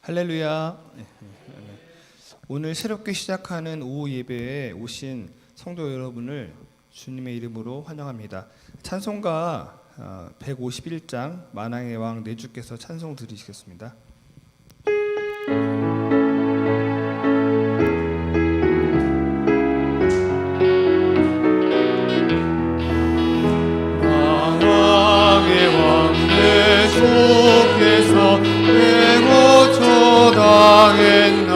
할렐루야. 오늘 새롭게 시작하는 오후 예배에 오신 성도 여러분을 주님의 이름으로 환영합니다. 찬송가 151장 만왕의 왕 내 주께서 찬송 드리시겠습니다. 만왕의 왕 내 주께서 당했나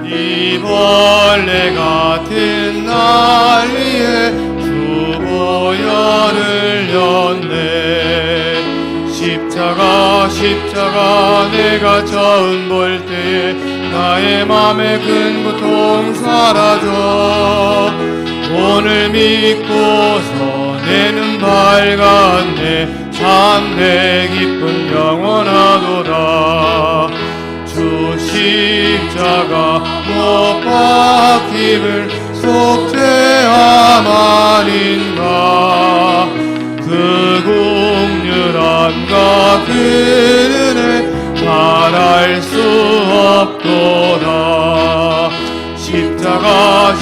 이 벌레 같은 난리에 주보혈을 렸네. 십자가 내가 처음 볼 때에 나의 맘에 큰 고통 사라져. 오늘 믿고서 내 눈 밝았네. 참 내 기쁨 영원하도다. 주 십자가 못 박힘을 속죄함 아닌가. 그 국률함과 그 은혜 말할 수 없도다. 십자가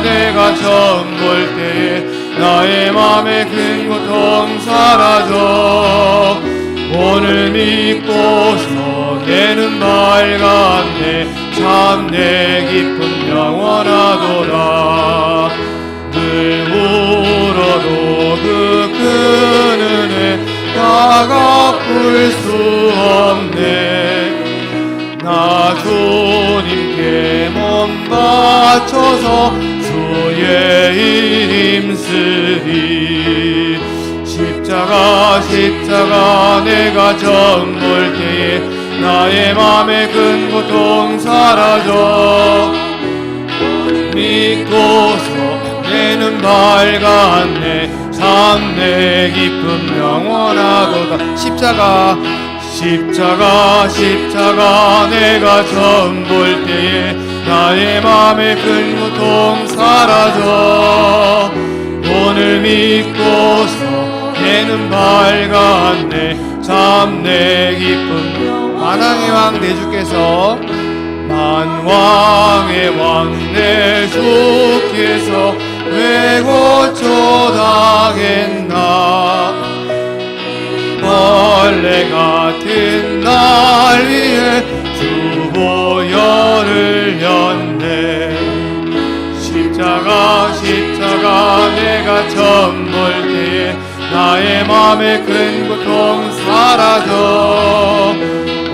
내가 처음 볼 때에 나의 맘에 큰 고통 사라져. 오늘 믿고서 내 눈 밝았네. 참 내 기쁨 영원하도다. 늘 울어도 그 큰 은혜 다 갚을 수 없네. 나 주님께 몸 바쳐서 주의 일 힘쓰리. 십자가 내가 처음 볼 때에 나의 맘에 큰 고통 사라져. 믿고서 내 눈 밝았네. 참 내 기쁨 영원하도다. 십자가 내가 처음 볼 때에 나의 맘에 큰 고통 사라져. 오늘 믿고서 내 눈 밝았네. 참 내 기쁨 만왕의 왕 내 주께서 만왕의 왕 내 주께서 왜 고초당했나. 벌레 같은 날 위에 주보혈을 렸네. 십자가 내가 처음 볼 때에 나의 맘에 큰 고통 사라져.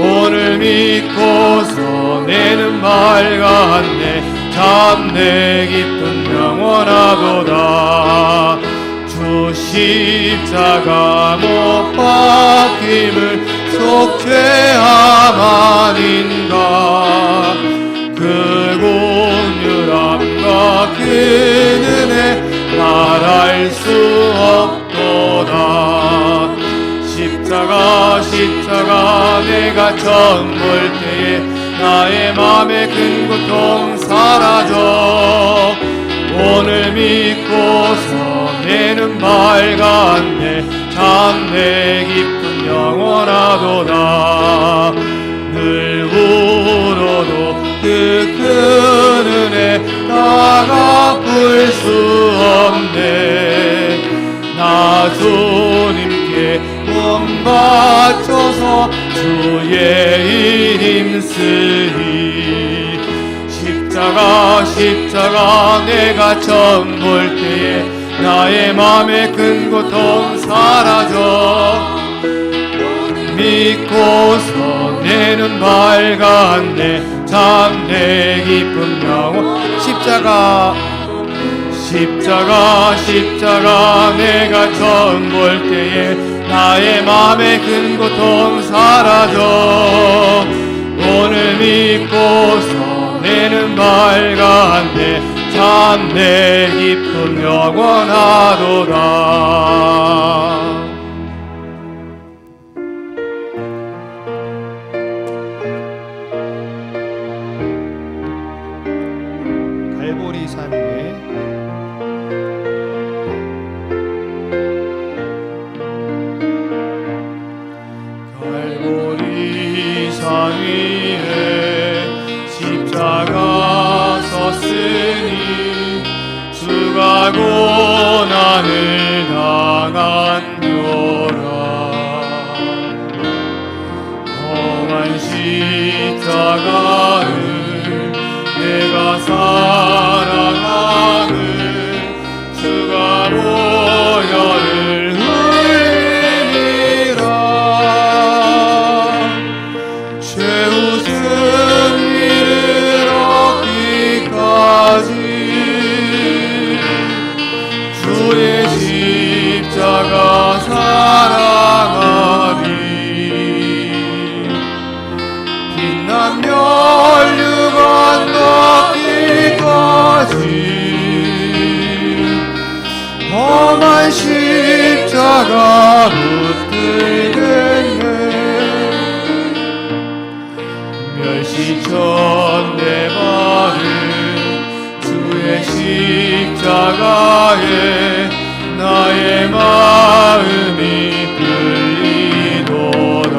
오늘 믿고서 내 눈 밝았네. 참 내 기쁨 영원하도다. 주 십자가 못 박힘을 속죄함 아닌가. 그 긍휼함과 그 은혜 말할 수 없도다. 십자가 내가 처음 볼 때에 나의 맘에 큰 고통 사라져. 오늘 믿고서 내 눈 밝았네. 참 내 기쁨 영원하도다. 늘 울어도 그 큰 은혜 다 갚을 수 없네. 나 주님께 몸 바쳐서 주의 일 힘쓰리. 십자가 내가 처음 볼 때에 나의 맘에 큰 고통 사라져. 믿고서 내 눈 밝았네. 참 내 기쁨 영원. 십자가 내가 처음 볼 때에 나의 맘에 큰 고통 사라져. 오늘 믿고서 내 눈 밝았네. 참 내 기쁨 영원하도다. 갈보리 산 위에 갈보리 이 산 위에 십자가 섰으니 주가 고난을 당한 묘라. 험한 십자가를 내가 사랑하는 주가 보혈을 흘리니라. 최후 승리를 얻기까지 주의 십자가 사랑하리. 빛난 멸류관 넣기까지 험한 십자가 붙들겠네. 멸시천 내 발을 주의 십자가에 나의 마음이 끌리도다.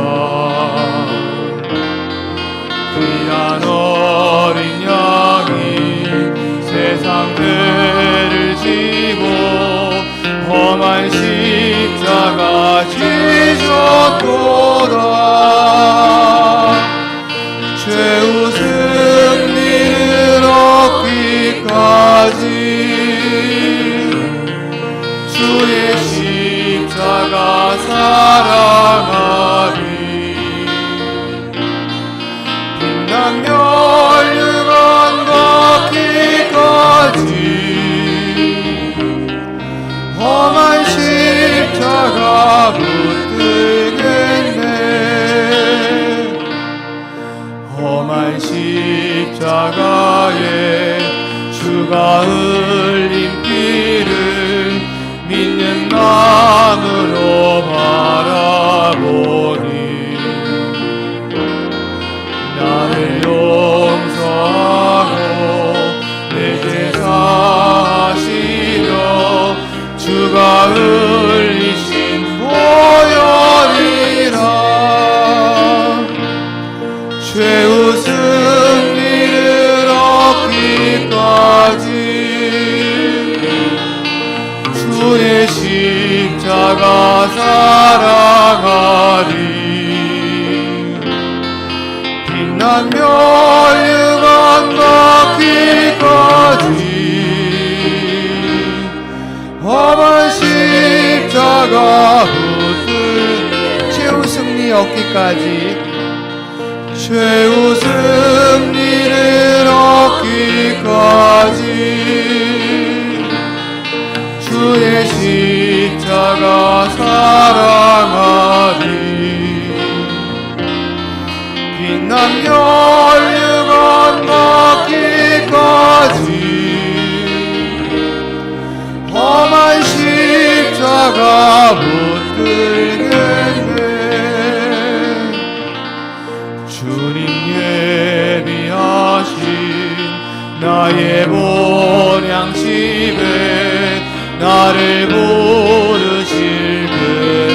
귀한 어린 양이 세상 죄를 지고 험한 십자가 지셨도다. 최후 승리를 얻기까지 주의 십자가 사랑하리. 빛난 멸류관 넣기까지 험한 십자가 붙들겠네. 험한 십자가에 주가 흘린 피를 믿는 마음으로 바라보니 나를 용서하고 내 죄 사하시려 주가 흘리신 보혈이라. 최후 승리를 얻기까지 주의 십자가 사랑하리. 빛난 멸류관 넣기까지 험한 십자가 붙들 최후 승리 얻기까지 최후 승리를 얻기까지 주의 십자가 사랑하리. 빛난 멸류관 넣기까지 험한 십자가 붙들겠네. 주님 예비하신 나의 본향집에 나를 부르실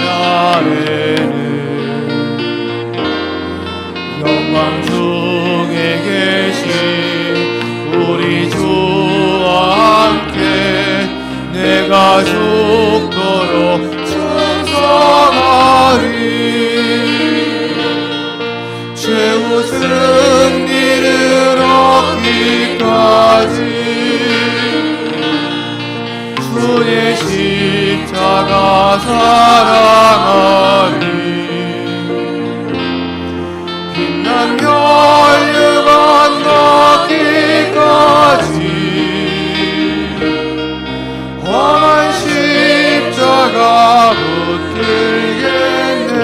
그날에는 영광 중에 계신 우리 주와 함께 내가 죽도록 충성하리. 최후 승리를 얻기까지 주의 십자가 사랑하리. 빛난 멸류관 넣기까지 험한 십자가 붙들겠네.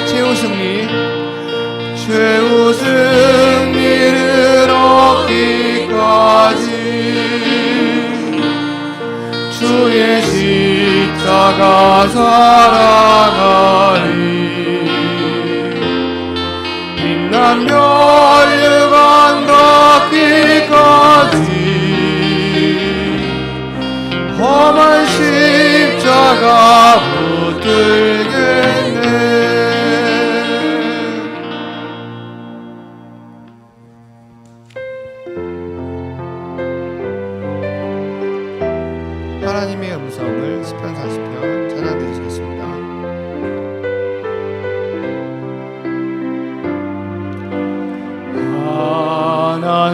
최후 승리 최후 승리를 얻기까지 주의 십자가 사랑하리. 빛난 멸류관 넣기까지 험한 십자가 붙들겠네.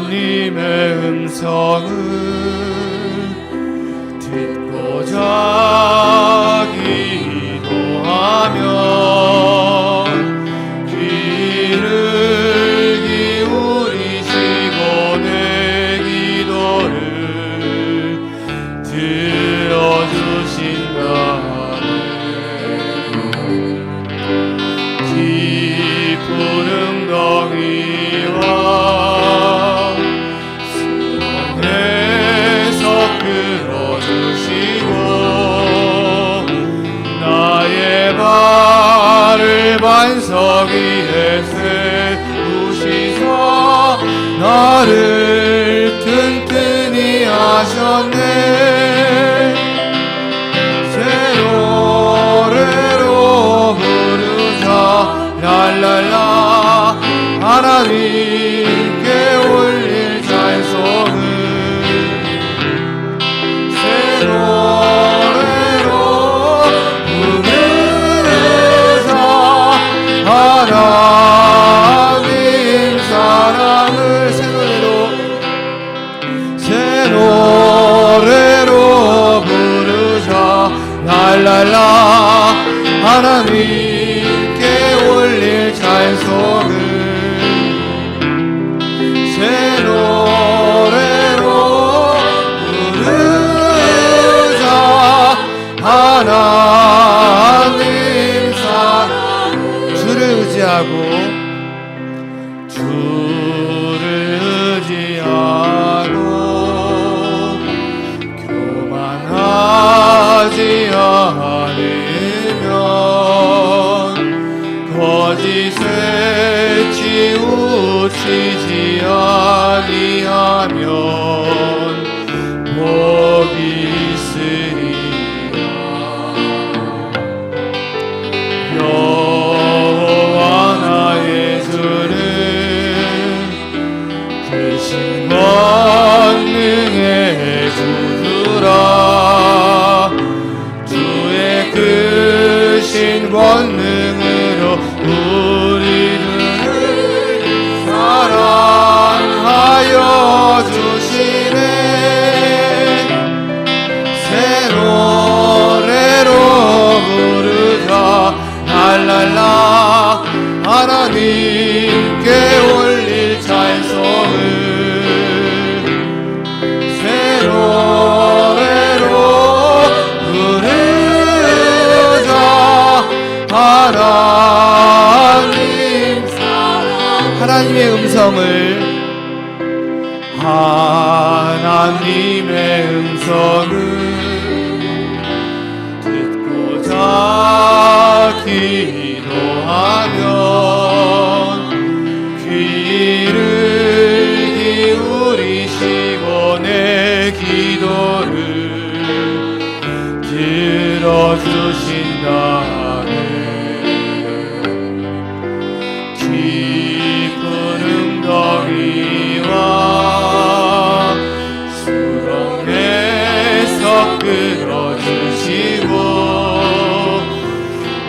하나님의 음성을 듣고자 기도하면 귀를 기울이시고 내 기도를 들어주신다네. 깊은 웅덩이와 수렁에서 끌어주시고 나의 발을 반석 위에 세우시사 나를 튼튼히 하셨네. 새 노래로 부르자 랄랄라 하나님께 올릴 찬송을 새 노래로 부르자 하나님 사랑을 새 노래로 부르자 랄랄라 하나님께 올릴 찬송을 새 노래로 부르자 하나님 사랑 주를 의지하고 교만하지 않으면 거짓에 치우치지 아니하면 복이 있으리라. 여호와 나의 주는 크신 권능의 구주라. 주의 크신 권능으로 우리를 사랑하여 주시네. 새 노래로 부르자 랄랄라 하나님께 올릴 찬송을 새 노래로 부르자 하나님 사랑 하나님의 음성을 하나님의 음성을 듣고자 기도하면 귀를 기울이시고 내 기도를 들어주신다네. 깊은 웅덩이와 수렁에서 끌어주시고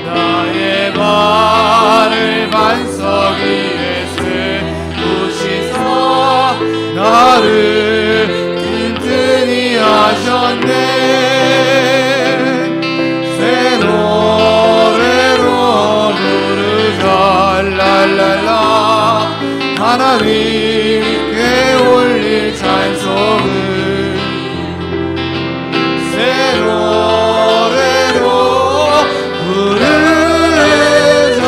나의 발을 반석 위에 세우시사 나를 튼튼히 하셨네. 새 노래로 부르자 랄랄라 하나님께 올릴 찬송을 새 노래로 부르자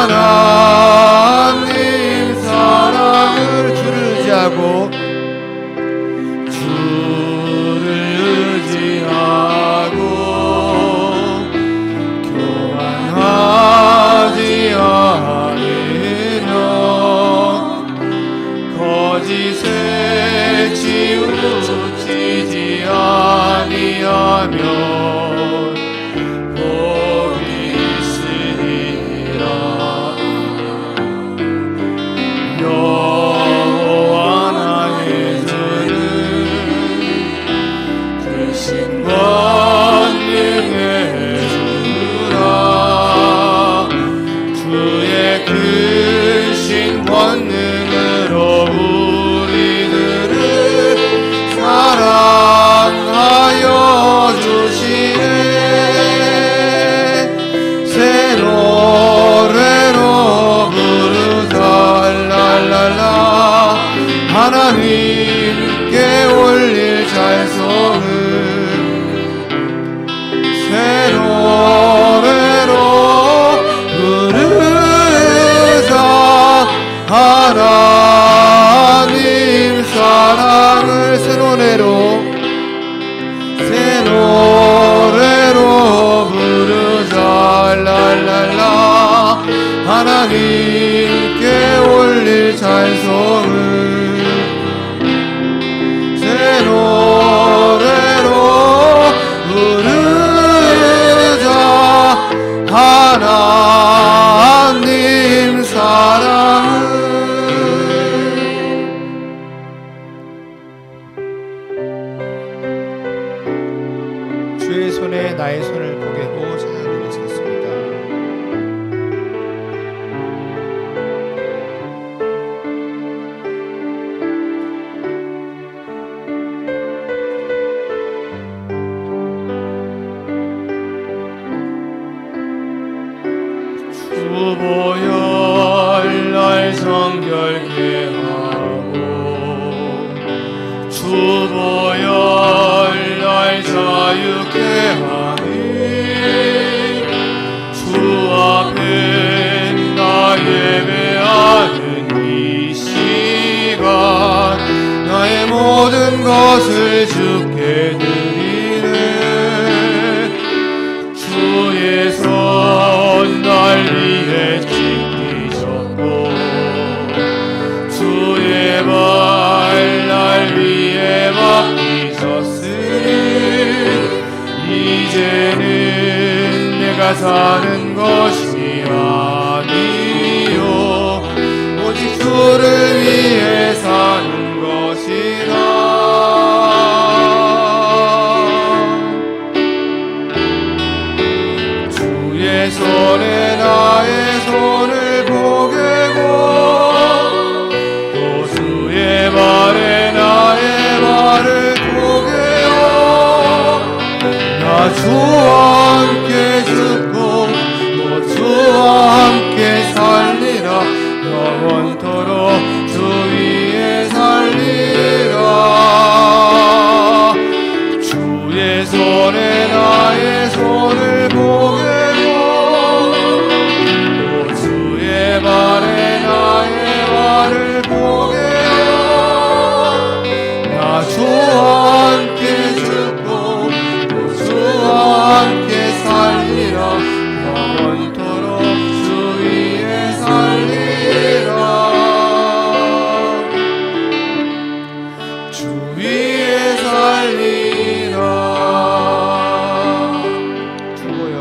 하나님 사랑을 주를 의지하고 교만하지 않으면 하나님께 올릴 찬송을 새 노래로 부르자. 하나님 사랑을 주의 손에 나의 손을 포개고 찬양을 드리겠습니다. 주보혈 날 정결케 하고 주보혈 날 자유케 하니 주 앞에 나 예배하는 이 시간 나의 모든 것을 주께 드리네. 주의 손 날 위해 지키셨고 주의 발 날 위해 맡기셨으니 이제는 내가 사는 것이 아니요 오직 주를 위해 사는 것이라. 주의 손에 나의 손을 포개고 또 주의 발에 나의 발을 포개어 나 주와 함께 죽고 또 주와 함께 살리라. 영원토록 주 위에 살리라. 주의 손에 나의 손을 포개고 또 주의 발에 나의 발을 포개어 나 주와 함께 죽고 또 주와 함께 살리라. 영원토록 주 위에 살리라. 주 위에 살리라. 주보혈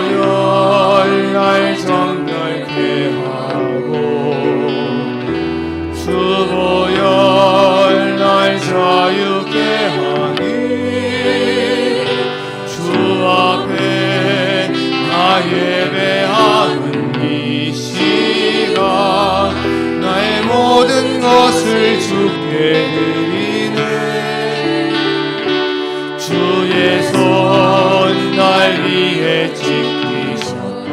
주보혈 날 정결케 하고 주보혈 날 자유케 하니 주 앞에 나 예배하는 이 시간 나의 모든 것을 주께 드리네. 주의 손 날 위해 지키셨고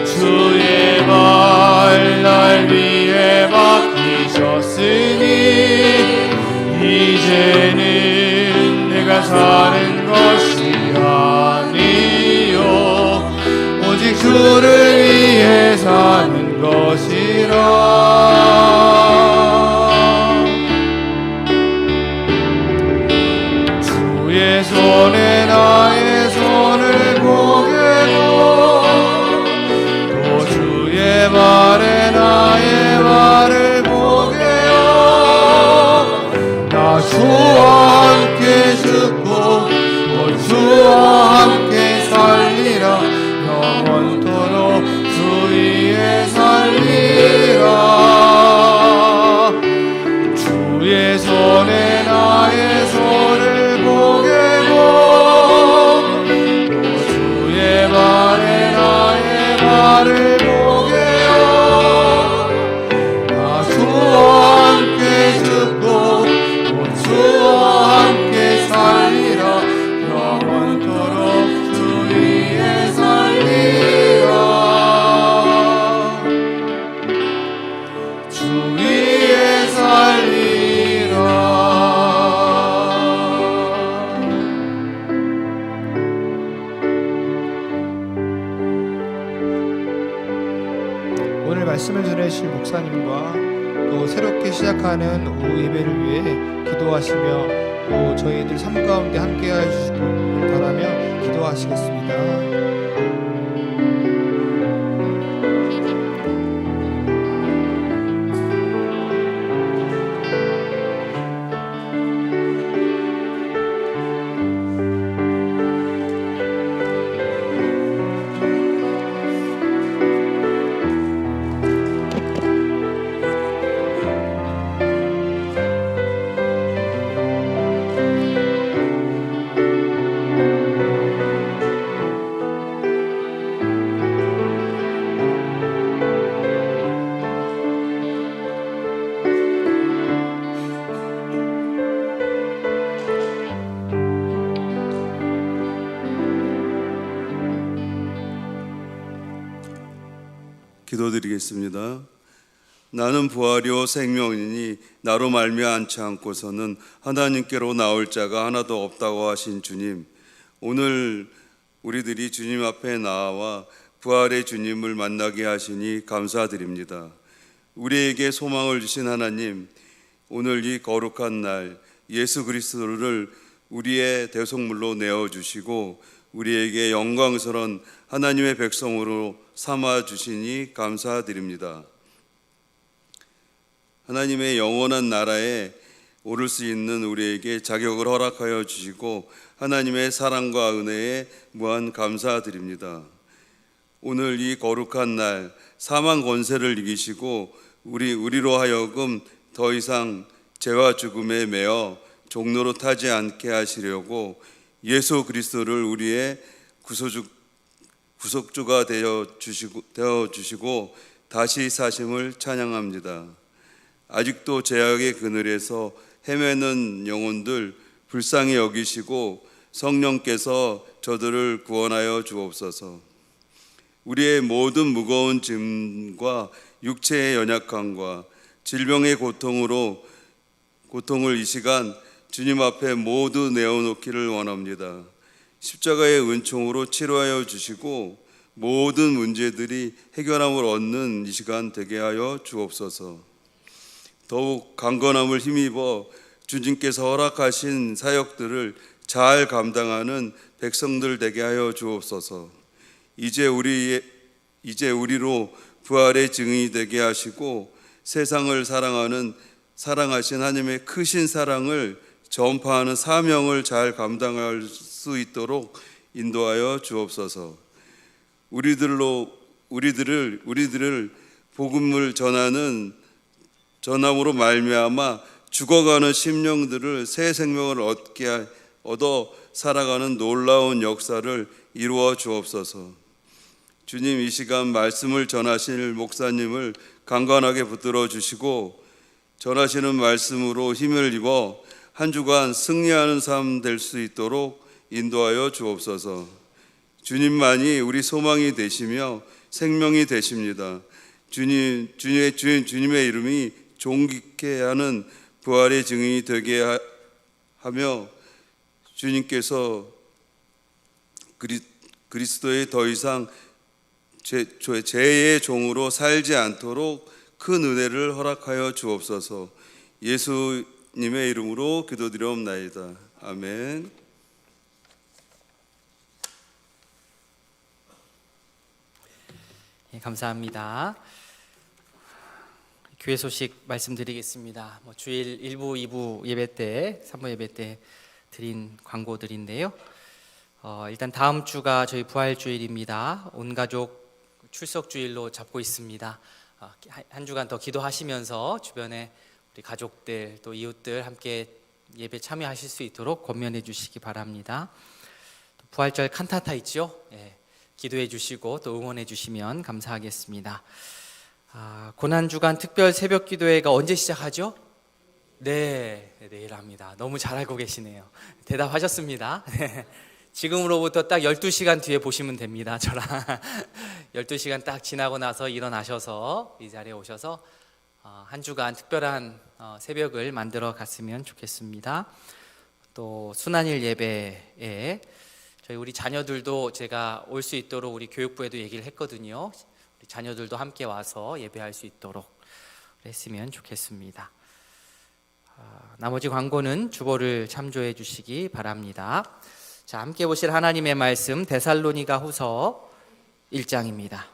주의 발 날 위해 맡기셨으니 이제는 내가 사는 것이 아니요 오직 주를 위해 사는 것이라. 주의 손에 나의 손을 포개고 또 주의 발에 나의 발을 포개어 나 주와 함께 죽고 또 주와 함께 살리라. 영원토록 주 위에 살리라. 주의 손에 나의 손을 포개고 또 주의 발에 나의 발을 포개어 나 주와 함께 죽고 또 주와 함께 살리라. 영원토록 주 위에 살리라. 주 위에 살리라. 오늘 말씀을 전해주실 목사님과 또 새롭게 시작하는 오후 예배를 위해 기도하시며 또 저희들 삶 가운데 함께 해주시길 바라며 기도 기도하시겠습니다. 기도드리겠습니다. 나는 부활이요 생명이니 나로 말미암지 않고서는 하나님께로 나올 자가 하나도 없다고 하신 주님, 오늘 우리들이 주님 앞에 나와 부활의 주님을 만나게 하시니 감사드립니다. 우리에게 소망을 주신 하나님, 오늘 이 거룩한 날 예수 그리스도를 우리의 대속물로 내어주시고 우리에게 영광스러운 하나님의 백성으로 삼아주시니 감사드립니다. 하나님의 영원한 나라에 오를 수 있는 우리에게 자격을 허락하여 주시고 하나님의 사랑과 은혜에 무한 감사드립니다. 오늘 이 거룩한 날 사망 권세를 이기시고 우리로 하여금 더 이상 죄와 죽음에 매어 종로로 타지 않게 하시려고 예수 그리스도를 우리의 구속주가 되어 주시고 다시 사심을 찬양합니다. 아직도 죄악의 그늘에서 헤매는 영혼들 불쌍히 여기시고 성령께서 저들을 구원하여 주옵소서. 우리의 모든 무거운 짐과 육체의 연약함과 질병의 고통을 이 시간 주님 앞에 모두 내어놓기를 원합니다. 십자가의 은총으로 치료하여 주시고 모든 문제들이 해결함을 얻는 이 시간 되게 하여 주옵소서. 더욱 강건함을 힘입어 주님께서 허락하신 사역들을 잘 감당하는 백성들 되게 하여 주옵소서. 이제 우리로 부활의 증인이 되게 하시고 세상을 사랑하신 하나님의 크신 사랑을 전파하는 사명을 잘 감당할 수 있도록 인도하여 주옵소서. 우리들을 복음을 전함으로 말미암아 죽어가는 심령들을 새 생명을 얻어 살아가는 놀라운 역사를 이루어 주옵소서. 주님, 이 시간 말씀을 전하실 목사님을 강건하게 붙들어 주시고 전하시는 말씀으로 힘을 입어 한 주간 승리하는 삶 될 수 있도록 인도하여 주옵소서. 주님만이 우리 소망이 되시며 생명이 되십니다. 주님의 이름이 존귀케 하는 부활의 증인이 되게 하며 주님께서 그리스도의 더 이상 죄의 종으로 살지 않도록 큰 은혜를 허락하여 주옵소서. 예수님의 이름으로 기도드리옵나이다. 아멘. 네, 감사합니다. 교회 소식 말씀드리겠습니다. 주일 1부, 2부 예배 때, 3부 예배 때 드린 광고들인데요. 일단 다음 주가 저희 부활주일입니다. 온 가족 출석주일로 잡고 있습니다. 한 주간 더 기도하시면서 주변에 우리 가족들 또 이웃들 함께 예배 참여하실 수 있도록 권면해 주시기 바랍니다. 부활절 칸타타 있죠? 예, 기도해 주시고 또 응원해 주시면 감사하겠습니다. 고난주간 특별 새벽 기도회가 언제 시작하죠? 네, 내일 합니다. 너무 잘 알고 계시네요. 대답하셨습니다. 지금으로부터 딱 12시간 뒤에 보시면 됩니다. 저랑 12시간 딱 지나고 나서 일어나셔서 이 자리에 오셔서 한 주간 특별한 새벽을 만들어 갔으면 좋겠습니다. 또 순환일 예배에 저희 우리 자녀들도 제가 올 수 있도록 우리 교육부에도 얘기를 했거든요. 우리 자녀들도 함께 와서 예배할 수 있도록 했으면 좋겠습니다. 나머지 광고는 주보를 참조해 주시기 바랍니다. 자, 함께 보실 하나님의 말씀 데살로니가 후서 1장입니다.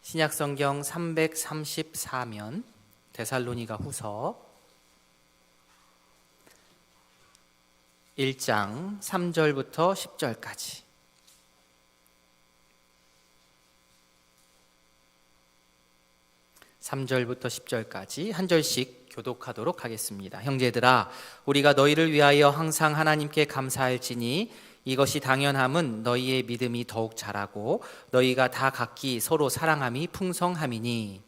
신약성경 334면 데살로니가 후서 1장 3절부터 10절까지. (3절부터) (10절까지) 한 절씩 교독하도록 하겠습니다. 형제들아, 우리가 너희를 위하여 항상 하나님께 감사할지니 이것이 당연함은 너희의 믿음이 더욱 자라고 너희가 다 각기 서로 사랑함이 풍성함이니.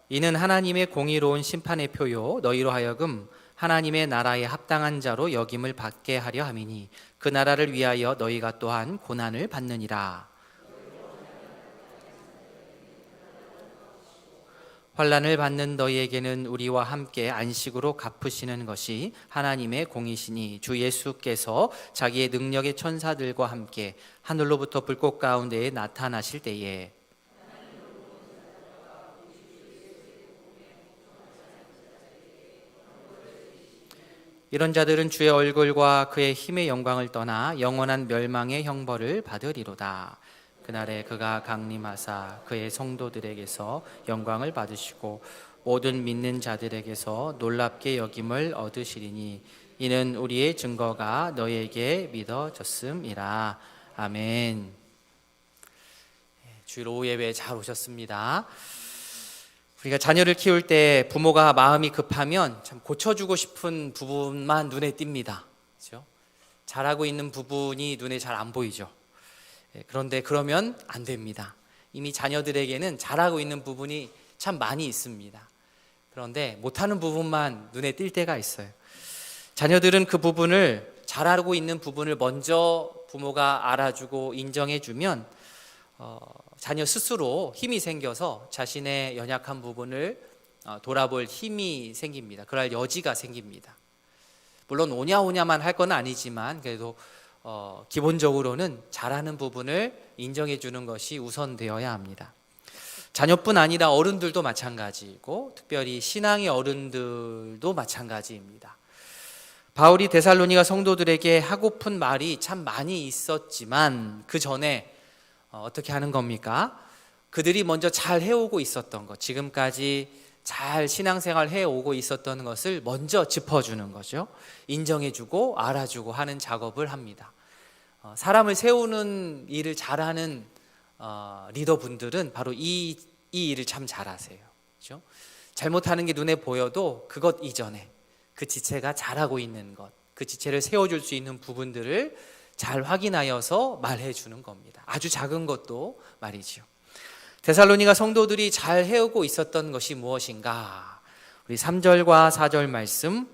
이는 하나님의 공의로운 심판의 표요 너희로 하여금 하나님의 나라에 합당한 자로 여김을 받게 하려 함이니 그 나라를 위하여 너희가 또한 고난을 받느니라. 환난을 받는 너희에게는 우리와 함께 안식으로 갚으시는 것이 하나님의 공이시니 주 예수께서 자기의 능력의 천사들과 함께 하늘로부터 불꽃 가운데에 나타나실 때에 이런 자들은 주의 얼굴과 그의 힘의 영광을 떠나 영원한 멸망의 형벌을 받으리로다. 그날에 그가 강림하사 그의 성도들에게서 영광을 받으시고 모든 믿는 자들에게서 놀랍게 여김을 얻으시리니 이는 우리의 증거가 너희에게 믿어졌음이라. 아멘. 주일 오후 예배에 잘 오셨습니다. 우리가 자녀를 키울 때 부모가 마음이 급하면 참 고쳐주고 싶은 부분만 눈에 띕니다. 그렇죠? 잘하고 있는 부분이 눈에 잘 안 보이죠. 그런데 그러면 안 됩니다. 이미 자녀들에게는 잘하고 있는 부분이 참 많이 있습니다. 그런데 못하는 부분만 눈에 띌 때가 있어요. 자녀들은 그 부분을, 잘하고 있는 부분을 먼저 부모가 알아주고 인정해주면 자녀 스스로 힘이 생겨서 자신의 연약한 부분을 돌아볼 힘이 생깁니다. 그럴 여지가 생깁니다. 물론 오냐오냐만 할 건 아니지만 그래도 기본적으로는 잘하는 부분을 인정해 주는 것이 우선되어야 합니다. 자녀뿐 아니라 어른들도 마찬가지이고 특별히 신앙의 어른들도 마찬가지입니다. 바울이 데살로니가 성도들에게 하고픈 말이 참 많이 있었지만 그 전에 어떻게 하는 겁니까? 그들이 먼저 잘 해오고 있었던 것, 지금까지 잘 신앙생활 해오고 있었던 것을 먼저 짚어주는 거죠. 인정해주고 알아주고 하는 작업을 합니다. 사람을 세우는 일을 잘하는 리더분들은 바로 이 일을 참 잘하세요. 그렇죠? 잘못하는 게 눈에 보여도 그것 이전에 그 지체가 잘하고 있는 것, 그 지체를 세워줄 수 있는 부분들을 잘 확인하여서 말해주는 겁니다. 아주 작은 것도 말이죠. 데살로니가 성도들이 잘 해오고 있었던 것이 무엇인가? 우리 3절과 4절 말씀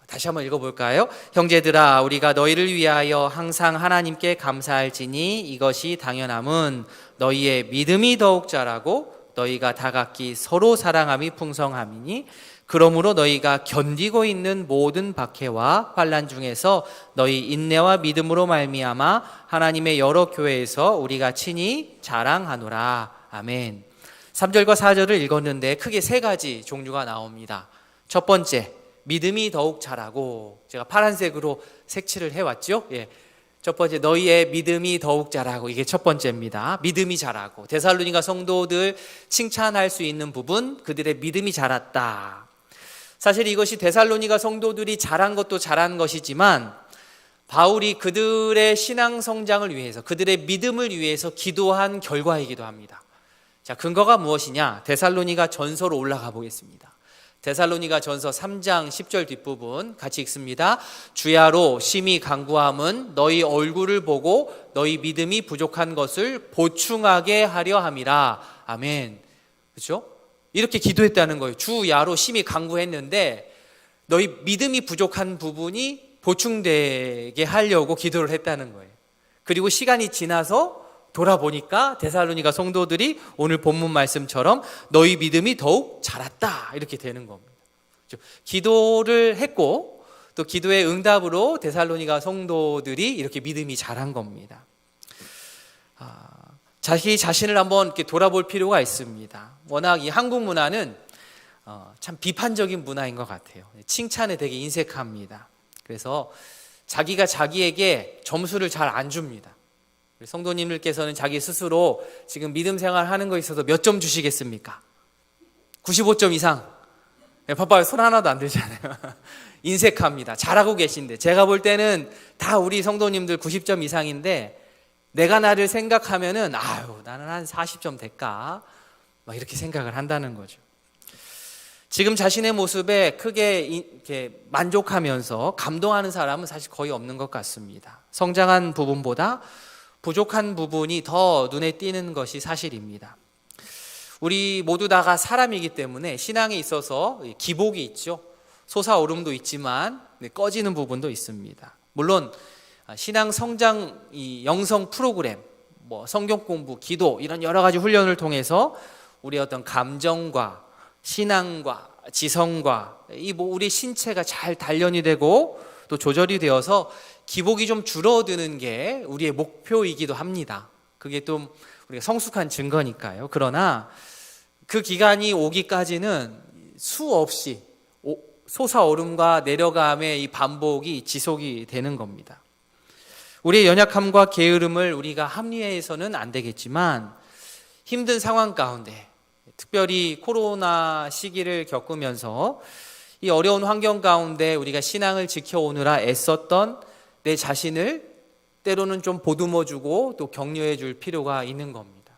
다시 한번 읽어볼까요? 형제들아, 우리가 너희를 위하여 항상 하나님께 감사할지니 이것이 당연함은 너희의 믿음이 더욱 자라고 너희가 다 각기 서로 사랑함이 풍성함이니 그러므로 너희가 견디고 있는 모든 박해와 환난 중에서 너희 인내와 믿음으로 말미암아 하나님의 여러 교회에서 우리가 친히 자랑하노라. 아멘. 3절과 4절을 읽었는데 크게 세 가지 종류가 나옵니다. 첫 번째, 믿음이 더욱 자라고, 제가 파란색으로 색칠을 해왔죠. 첫 번째, 너희의 믿음이 더욱 자라고, 이게 첫 번째입니다. 믿음이 자라고, 데살로니가 성도들 칭찬할 수 있는 부분, 그들의 믿음이 자랐다. 사실 이것이 데살로니가 성도들이 잘한 것도 잘한 것이지만 바울이 그들의 신앙 성장을 위해서, 그들의 믿음을 위해서 기도한 결과이기도 합니다. 자, 근거가 무엇이냐? 데살로니가 전서로 올라가 보겠습니다. 데살로니가 전서 3장 10절 뒷부분 같이 읽습니다. 주야로 심히 간구함은 너희 얼굴을 보고 너희 믿음이 부족한 것을 보충하게 하려 함이라. 아멘. 그렇죠? 이렇게 기도했다는 거예요. 주야로 심히 간구했는데 너희 믿음이 부족한 부분이 보충되게 하려고 기도를 했다는 거예요. 그리고 시간이 지나서 돌아보니까 데살로니가 성도들이 오늘 본문 말씀처럼 너희 믿음이 더욱 자랐다 이렇게 되는 겁니다. 기도를 했고 또 기도의 응답으로 데살로니가 성도들이 이렇게 믿음이 자란 겁니다. 자기 자신을 한번 이렇게 돌아볼 필요가 있습니다. 워낙 이 한국 문화는 참 비판적인 문화인 것 같아요. 칭찬에 되게 인색합니다. 그래서 자기가 자기에게 점수를 잘 안 줍니다. 성도님들께서는 자기 스스로 지금 믿음 생활하는 거에 있어서 몇 점 주시겠습니까? 95점 이상. 봐봐요, 손 하나도 안 들잖아요. 인색합니다. 잘하고 계신데 제가 볼 때는 다 우리 성도님들 90점 이상인데 내가 나를 생각하면은 나는 한 40점 될까? 막 이렇게 생각을 한다는 거죠. 지금 자신의 모습에 크게 이렇게 만족하면서 감동하는 사람은 사실 거의 없는 것 같습니다. 성장한 부분보다 부족한 부분이 더 눈에 띄는 것이 사실입니다. 우리 모두 다가 사람이기 때문에 신앙에 있어서 기복이 있죠. 솟아오름도 있지만 꺼지는 부분도 있습니다. 물론 신앙 성장 이 영성 프로그램, 성경 공부, 기도 이런 여러 가지 훈련을 통해서 우리의 어떤 감정과 신앙과 지성과 우리 신체가 잘 단련이 되고 또 조절이 되어서 기복이 좀 줄어드는 게 우리의 목표이기도 합니다. 그게 좀 우리가 성숙한 증거니까요. 그러나 그 기간이 오기까지는 수없이 솟아오름과 내려감의 이 반복이 지속이 되는 겁니다. 우리의 연약함과 게으름을 우리가 합리화해서는 안 되겠지만 힘든 상황 가운데 특별히 코로나 시기를 겪으면서 이 어려운 환경 가운데 우리가 신앙을 지켜오느라 애썼던 내 자신을 때로는 좀 보듬어주고 또 격려해 줄 필요가 있는 겁니다.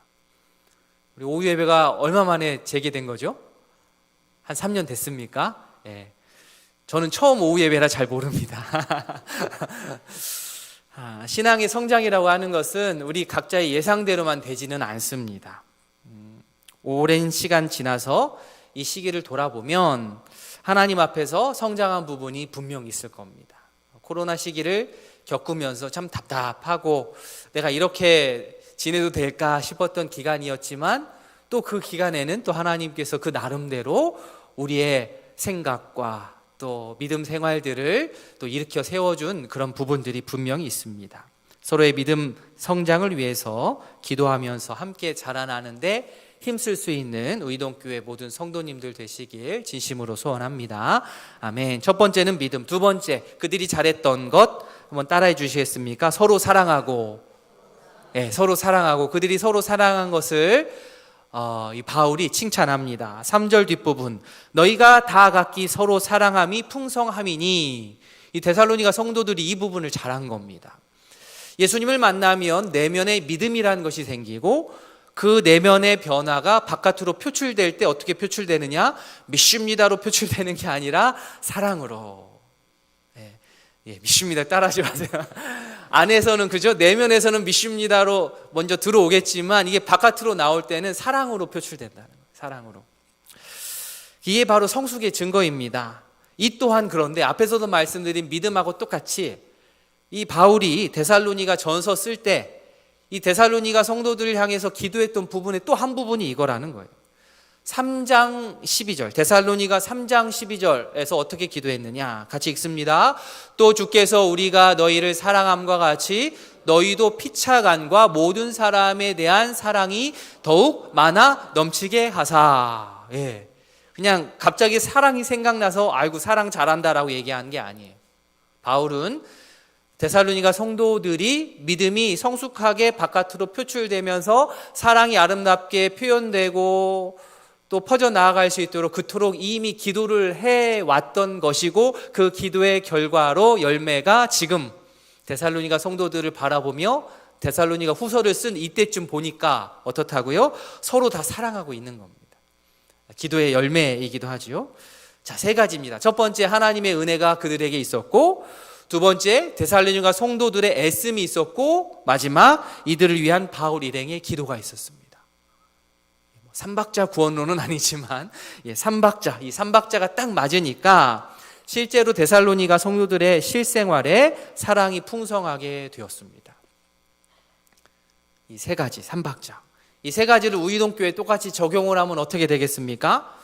우리 오후 예배가 얼마 만에 재개된 거죠? 한 3년 됐습니까? 예. 저는 처음 오후 예배라 잘 모릅니다. 신앙의 성장이라고 하는 것은 우리 각자의 예상대로만 되지는 않습니다. 오랜 시간 지나서 이 시기를 돌아보면 하나님 앞에서 성장한 부분이 분명히 있을 겁니다. 코로나 시기를 겪으면서 참 답답하고 내가 이렇게 지내도 될까 싶었던 기간이었지만 또 그 기간에는 또 하나님께서 그 나름대로 우리의 생각과 또 믿음 생활들을 또 일으켜 세워준 그런 부분들이 분명히 있습니다. 서로의 믿음 성장을 위해서 기도하면서 함께 자라나는데 힘쓸 수 있는 의동교회 모든 성도님들 되시길 진심으로 소원합니다. 아멘. 첫 번째는 믿음, 두 번째 그들이 잘했던 것 한번 따라해 주시겠습니까? 서로 사랑하고, 서로 사랑하고 그들이 서로 사랑한 것을 이 바울이 칭찬합니다. 3절 뒷부분 너희가 다 각기 서로 사랑함이 풍성함이니 이 데살로니가 성도들이 이 부분을 잘한 겁니다. 예수님을 만나면 내면의 믿음이라는 것이 생기고 그 내면의 변화가 바깥으로 표출될 때 어떻게 표출되느냐? 믿습니다로 표출되는 게 아니라 사랑으로. 믿습니다 따라하지 마세요. 안에서는 그죠? 내면에서는 믿습니다로 먼저 들어오겠지만 이게 바깥으로 나올 때는 사랑으로 표출된다는 거예요. 사랑으로. 이게 바로 성숙의 증거입니다. 이 또한 그런데 앞에서도 말씀드린 믿음하고 똑같이 이 바울이 데살로니가 전서 쓸 때 이 데살로니가 성도들을 향해서 기도했던 부분의 또 한 부분이 이거라는 거예요. 3장 12절 데살로니가 3장 12절에서 어떻게 기도했느냐 같이 읽습니다. 또 주께서 우리가 너희를 사랑함과 같이 너희도 피차간과 모든 사람에 대한 사랑이 더욱 많아 넘치게 하사. 그냥 갑자기 사랑이 생각나서 아이고 사랑 잘한다라고 얘기한 게 아니에요. 바울은 데살로니가 성도들이 믿음이 성숙하게 바깥으로 표출되면서 사랑이 아름답게 표현되고 또 퍼져나아갈 수 있도록 그토록 이미 기도를 해왔던 것이고 그 기도의 결과로 열매가 지금 데살로니가 성도들을 바라보며 데살로니가 후서를 쓴 이때쯤 보니까 어떻다고요? 서로 다 사랑하고 있는 겁니다. 기도의 열매이기도 하죠. 자, 세 가지입니다. 첫 번째 하나님의 은혜가 그들에게 있었고 두 번째 데살로니가 성도들의 애씀이 있었고 마지막 이들을 위한 바울 일행의 기도가 있었습니다. 삼박자 구원론은 아니지만 삼박자, 이 삼박자가 딱 맞으니까 실제로 데살로니가 성도들의 실생활에 사랑이 풍성하게 되었습니다. 이 세 가지 삼박자, 이 세 가지를 우이동교회에 똑같이 적용을 하면 어떻게 되겠습니까?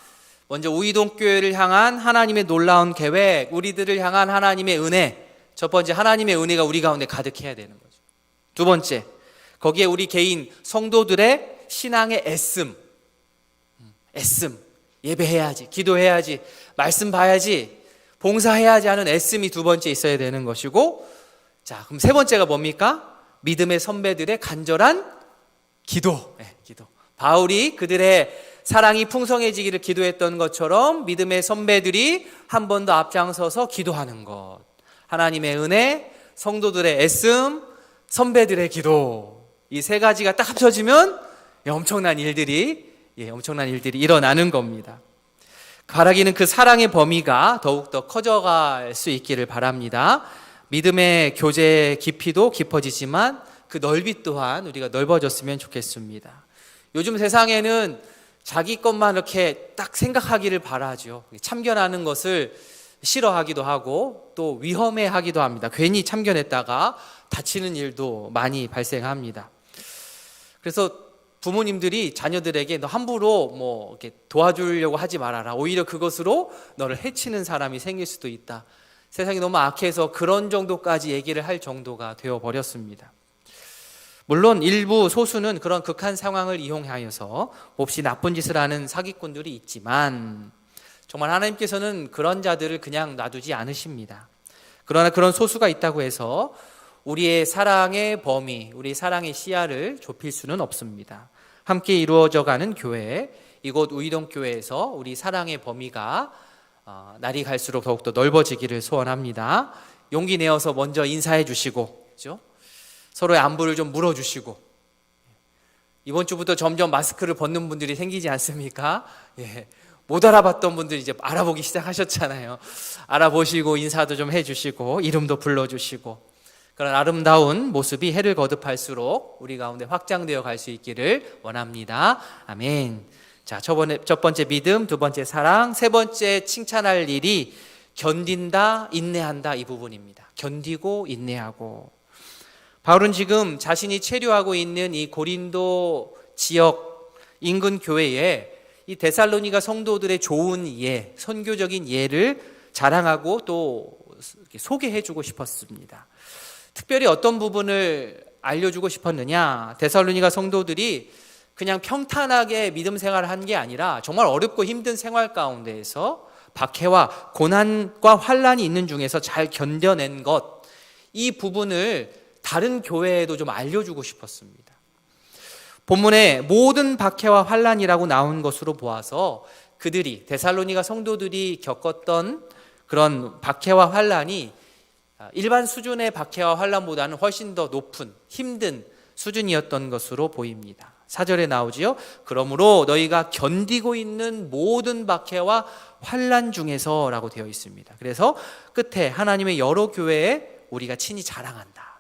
먼저 우이동교회를 향한 하나님의 놀라운 계획, 우리들을 향한 하나님의 은혜. 첫 번째 하나님의 은혜가 우리 가운데 가득해야 되는 거죠. 두 번째 거기에 우리 개인 성도들의 신앙의 애씀, 예배해야지, 기도해야지, 말씀 봐야지, 봉사해야지 하는 애씀이 두 번째 있어야 되는 것이고, 자, 그럼 세 번째가 뭡니까? 믿음의 선배들의 간절한 기도. 기도. 바울이 그들의 사랑이 풍성해지기를 기도했던 것처럼 믿음의 선배들이 한 번 더 앞장서서 기도하는 것. 하나님의 은혜, 성도들의 애씀, 선배들의 기도. 이 세 가지가 딱 합쳐지면 엄청난 일들이 일어나는 겁니다. 바라기는 그 사랑의 범위가 더욱더 커져갈 수 있기를 바랍니다. 믿음의 교제의 깊이도 깊어지지만 그 넓이 또한 우리가 넓어졌으면 좋겠습니다. 요즘 세상에는 자기 것만 이렇게 딱 생각하기를 바라죠. 참견하는 것을 싫어하기도 하고 또 위험해하기도 합니다. 괜히 참견했다가 다치는 일도 많이 발생합니다. 그래서 부모님들이 자녀들에게 너 함부로 이렇게 도와주려고 하지 말아라. 오히려 그것으로 너를 해치는 사람이 생길 수도 있다. 세상이 너무 악해서 그런 정도까지 얘기를 할 정도가 되어버렸습니다. 물론 일부 소수는 그런 극한 상황을 이용하여서 몹시 나쁜 짓을 하는 사기꾼들이 있지만 정말 하나님께서는 그런 자들을 그냥 놔두지 않으십니다. 그러나 그런 소수가 있다고 해서 우리의 사랑의 범위, 우리 사랑의 시야를 좁힐 수는 없습니다. 함께 이루어져가는 교회, 이곳 우이동교회에서 우리 사랑의 범위가 날이 갈수록 더욱더 넓어지기를 소원합니다. 용기 내어서 먼저 인사해 주시고, 그렇죠? 서로의 안부를 좀 물어주시고, 이번 주부터 점점 마스크를 벗는 분들이 생기지 않습니까? 못 알아봤던 분들이 이제 알아보기 시작하셨잖아요. 알아보시고 인사도 좀 해주시고 이름도 불러주시고, 그런 아름다운 모습이 해를 거듭할수록 우리 가운데 확장되어 갈 수 있기를 원합니다. 아멘. 자, 첫 번째 믿음, 두 번째 사랑, 세 번째 칭찬할 일이 견딘다, 인내한다, 이 부분입니다. 견디고 인내하고. 바울은 지금 자신이 체류하고 있는 이 고린도 지역 인근 교회에 이 데살로니가 성도들의 좋은 예, 선교적인 예를 자랑하고 또 소개해주고 싶었습니다. 특별히 어떤 부분을 알려주고 싶었느냐? 데살로니가 성도들이 그냥 평탄하게 믿음 생활을 한 게 아니라 정말 어렵고 힘든 생활 가운데에서 박해와 고난과 환난이 있는 중에서 잘 견뎌낸 것, 이 부분을 다른 교회에도 좀 알려주고 싶었습니다. 본문에 모든 박해와 환난이라고 나온 것으로 보아서 그들이, 데살로니가 성도들이 겪었던 그런 박해와 환난이 일반 수준의 박해와 환난보다는 훨씬 더 높은 힘든 수준이었던 것으로 보입니다. 4절에 나오지요. 그러므로 너희가 견디고 있는 모든 박해와 환난 중에서 라고 되어 있습니다. 그래서 끝에 하나님의 여러 교회에 우리가 친히 자랑한다.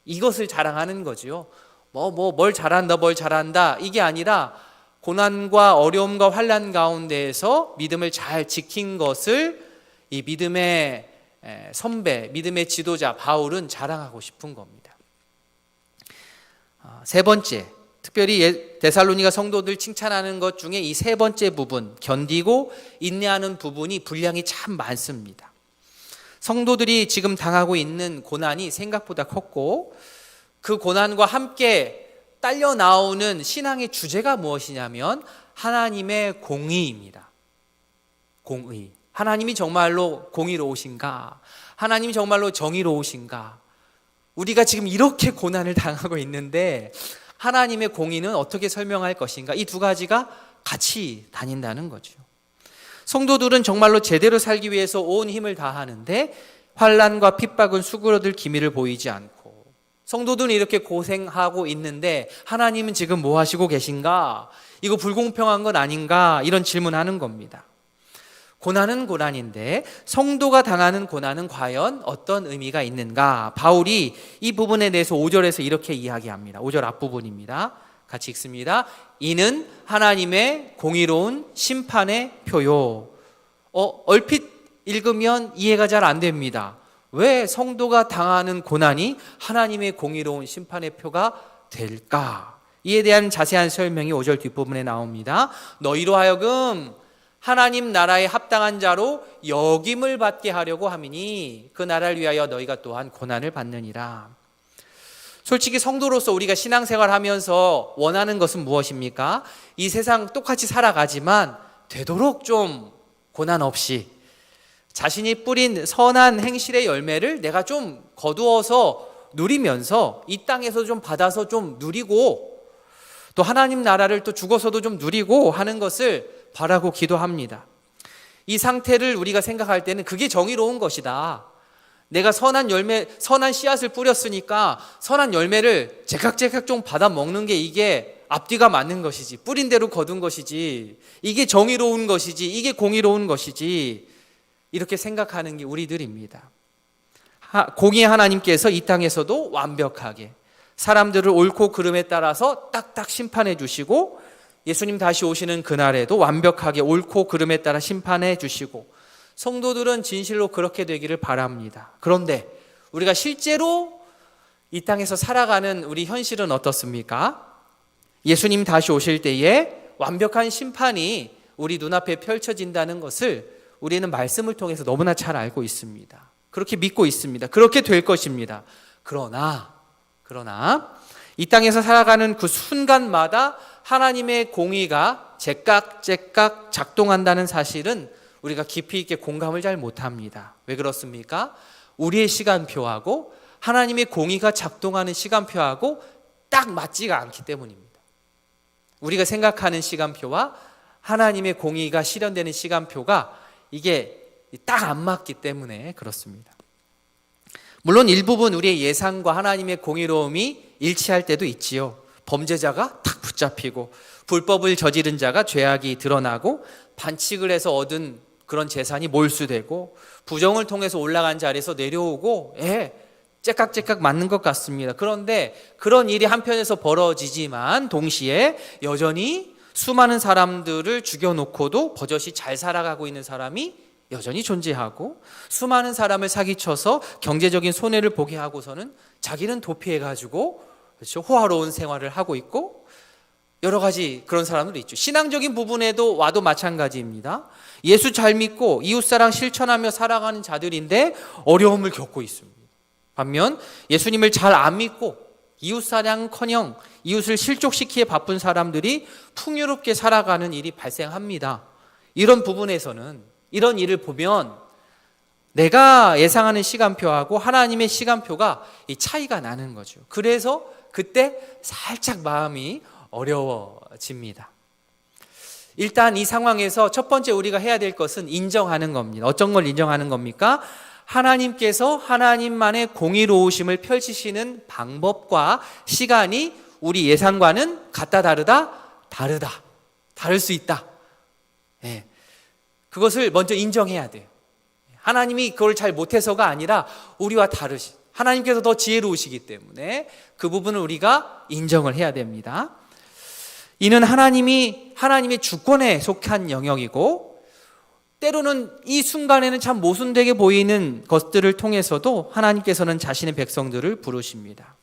이것을 자랑하는 거지요. 뭘 잘한다 이게 아니라 고난과 어려움과 환난 가운데에서 믿음을 잘 지킨 것을 이 믿음의 선배, 믿음의 지도자 바울은 자랑하고 싶은 겁니다. 세 번째, 특별히 데살로니가 성도들 칭찬하는 것 중에 이 세 번째 부분, 견디고 인내하는 부분이 분량이 참 많습니다. 성도들이 지금 당하고 있는 고난이 생각보다 컸고, 그 고난과 함께 딸려 나오는 신앙의 주제가 무엇이냐면 하나님의 공의입니다. 공의. 하나님이 정말로 공의로우신가? 하나님이 정말로 정의로우신가? 우리가 지금 이렇게 고난을 당하고 있는데 하나님의 공의는 어떻게 설명할 것인가? 이 두 가지가 같이 다닌다는 거죠. 성도들은 정말로 제대로 살기 위해서 온 힘을 다하는데 환난과 핍박은 수그러들 기미를 보이지 않고, 성도들은 이렇게 고생하고 있는데 하나님은 지금 뭐 하시고 계신가? 이거 불공평한 건 아닌가? 이런 질문하는 겁니다. 고난은 고난인데 성도가 당하는 고난은 과연 어떤 의미가 있는가? 바울이 이 부분에 대해서 5절에서 이렇게 이야기합니다. 5절 앞부분입니다. 같이 읽습니다. 이는 하나님의 공의로운 심판의 표요. 얼핏 읽으면 이해가 잘 안 됩니다. 왜 성도가 당하는 고난이 하나님의 공의로운 심판의 표가 될까? 이에 대한 자세한 설명이 5절 뒷부분에 나옵니다. 너희로 하여금 하나님 나라에 합당한 자로 여김을 받게 하려고 함이니 그 나라를 위하여 너희가 또한 고난을 받느니라. 솔직히 성도로서 우리가 신앙생활하면서 원하는 것은 무엇입니까? 이 세상 똑같이 살아가지만 되도록 좀 고난 없이 자신이 뿌린 선한 행실의 열매를 내가 좀 거두어서 누리면서 이 땅에서 좀 받아서 좀 누리고 또 하나님 나라를 또 죽어서도 좀 누리고 하는 것을 바라고 기도합니다. 이 상태를 우리가 생각할 때는 그게 정의로운 것이다. 내가 선한 열매, 선한 씨앗을 뿌렸으니까 선한 열매를 제각제각 좀 받아 먹는 게 이게 앞뒤가 맞는 것이지, 뿌린 대로 거둔 것이지, 이게 정의로운 것이지, 이게 공의로운 것이지, 이렇게 생각하는 게 우리들입니다. 공의 하나님께서 이 땅에서도 완벽하게 사람들을 옳고 그름에 따라서 딱딱 심판해 주시고, 예수님 다시 오시는 그날에도 완벽하게 옳고 그름에 따라 심판해 주시고, 성도들은 진실로 그렇게 되기를 바랍니다. 그런데 우리가 실제로 이 땅에서 살아가는 우리 현실은 어떻습니까? 예수님 다시 오실 때에 완벽한 심판이 우리 눈앞에 펼쳐진다는 것을 우리는 말씀을 통해서 너무나 잘 알고 있습니다. 그렇게 믿고 있습니다. 그렇게 될 것입니다. 그러나 이 땅에서 살아가는 그 순간마다 하나님의 공의가 제깍제깍 작동한다는 사실은 우리가 깊이 있게 공감을 잘 못합니다. 왜 그렇습니까? 우리의 시간표하고 하나님의 공의가 작동하는 시간표하고 딱 맞지가 않기 때문입니다. 우리가 생각하는 시간표와 하나님의 공의가 실현되는 시간표가 이게 딱 안 맞기 때문에 그렇습니다. 물론 일부분 우리의 예상과 하나님의 공의로움이 일치할 때도 있지요. 범죄자가 탁 붙잡히고 불법을 저지른 자가 죄악이 드러나고 반칙을 해서 얻은 그런 재산이 몰수되고 부정을 통해서 올라간 자리에서 내려오고 째깍째깍 맞는 것 같습니다. 그런데 그런 일이 한편에서 벌어지지만 동시에 여전히 수많은 사람들을 죽여놓고도 버젓이 잘 살아가고 있는 사람이 여전히 존재하고, 수많은 사람을 사기쳐서 경제적인 손해를 보게 하고서는 자기는 도피해가지고 그렇죠? 호화로운 생활을 하고 있고, 여러 가지 그런 사람들도 있죠. 신앙적인 부분에도 와도 마찬가지입니다. 예수 잘 믿고 이웃사랑 실천하며 살아가는 자들인데 어려움을 겪고 있습니다. 반면 예수님을 잘 안 믿고 이웃사랑커녕 이웃을 실족시키기에 바쁜 사람들이 풍요롭게 살아가는 일이 발생합니다. 이런 부분에서는, 이런 일을 보면 내가 예상하는 시간표하고 하나님의 시간표가 이 차이가 나는 거죠. 그래서 그때 살짝 마음이 어려워집니다. 일단 이 상황에서 첫 번째 우리가 해야 될 것은 인정하는 겁니다. 어떤 걸 인정하는 겁니까? 하나님께서 하나님만의 공의로우심을 펼치시는 방법과 시간이 우리 예상과는 같다 다를 수 있다. 그것을 먼저 인정해야 돼요. 하나님이 그걸 잘 못해서가 아니라 우리와 다르시, 하나님께서 더 지혜로우시기 때문에 그 부분을 우리가 인정을 해야 됩니다. 이는 하나님의 주권에 속한 영역이고, 때로는 이 순간에는 참 모순되게 보이는 것들을 통해서도 하나님께서는 자신의 백성들을 부르십니다.